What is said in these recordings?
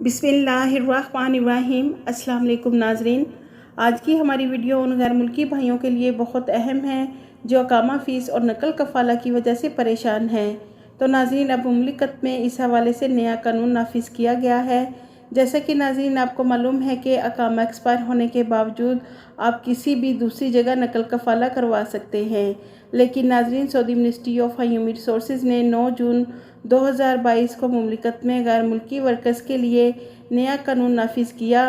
बिस्मिल्लाहिर्रहमानिर्रहीम। अस्सलाम वालेकुम नाजरीन, आज की हमारी वीडियो उन गैर मुल्की भाइयों के लिए बहुत अहम है जो अकामा फ़ीस और नकल कफ़ाला की वजह से परेशान हैं। तो नाजरीन, अब मुमलिकत में इस हवाले से नया कानून नाफिज किया गया है। जैसा कि नाजरीन आपको मालूम है कि अकामा एक्सपायर होने के बावजूद आप किसी भी दूसरी जगह नकल कफ़ाला करवा सकते हैं, लेकिन नाजरीन Saudi ministry of human resources ने 9 जून 2022 को मुमलिकत में गैर मुल्की वर्कर्स के लिए नया कानून नाफिज किया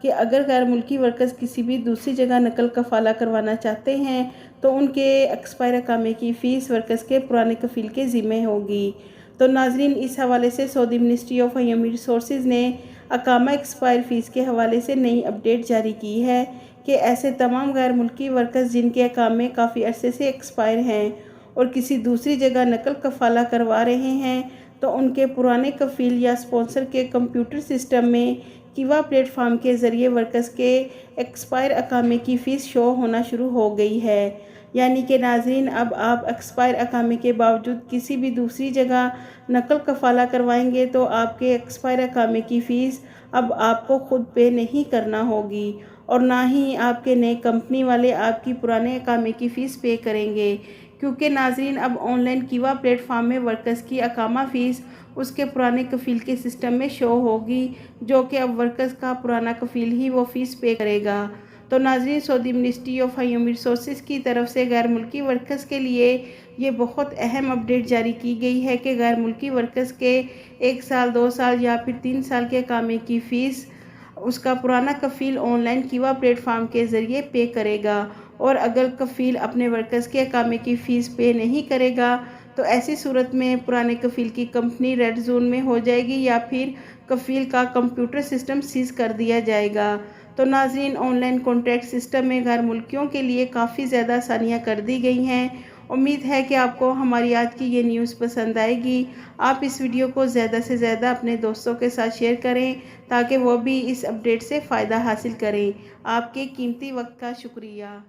कि अगर गैर मुल्की वर्कर्स किसी भी दूसरी जगह नकल कफ़ाला करवाना चाहते हैं तो उनके एक्सपायर अकामे की फ़ीस वर्कर्स के पुराने कफ़ील के ज़िम्मे होगी। तो नाजरीन, इस हवाले से Saudi ministry of human resources ने अकामा एक्सपायर फ़ीस के हवाले से नई अपडेट जारी की है कि ऐसे तमाम गैर मुल्की वर्कर्स जिनके अकामे काफ़ी अरसे से एक्सपायर हैं और किसी दूसरी जगह नकल कफ़ाला करवा रहे हैं तो उनके पुराने कफ़ील या स्पॉन्सर के कंप्यूटर सिस्टम में किवा प्लेटफॉर्म के ज़रिए वर्कर्स के एक्सपायर अकामे की फ़ीस शो होना शुरू हो गई है। यानी कि नाजरीन, अब आप एक्सपायर अकामे के बावजूद किसी भी दूसरी जगह नकल कफ़ाला करवाएंगे तो आपके एक्सपायर अकामे की फ़ीस अब आपको ख़ुद पे नहीं करना होगी और ना ही आपके नए कंपनी वाले आपकी पुराने अकामे की फ़ीस पे करेंगे, क्योंकि नाजरीन अब ऑनलाइन किवा प्लेटफॉर्म में वर्कर्स की अकामा फ़ीस उसके पुराने कफ़ील के सिस्टम में शो होगी, जो कि अब वर्कर्स का पुराना कफ़ील ही वो फ़ीस पे करेगा। तो नाजरीन, Saudi ministry of human resources की तरफ से गैर मुल्की वर्कर्स के लिए ये बहुत अहम अपडेट जारी की गई है कि गैर मुल्की वर्कर्स के 1 साल, 2 साल या फिर 3 साल के अकामे की फ़ीस उसका पुराना कफ़ील ऑनलाइन किवा प्लेटफॉर्म के ज़रिए पे करेगा और अगर कफ़ील अपने वर्कर्स के अकामे की फ़ीस पे नहीं करेगा तो ऐसी सूरत में पुराने कफ़ील की कंपनी रेड जोन में हो जाएगी या फिर कफ़ील का कंप्यूटर सिस्टम सीज कर दिया जाएगा। तो नाजरीन, ऑनलाइन कॉन्ट्रैक्ट सिस्टम में गैर मुल्कियों के लिए काफ़ी ज़्यादा आसानियाँ कर दी गई हैं। उम्मीद है कि आपको हमारी आज की ये न्यूज़ पसंद आएगी। आप इस वीडियो को ज़्यादा से ज़्यादा अपने दोस्तों के साथ शेयर करें ताकि वो भी इस अपडेट से फ़ायदा हासिल करें। आपके कीमती वक्त का शुक्रिया।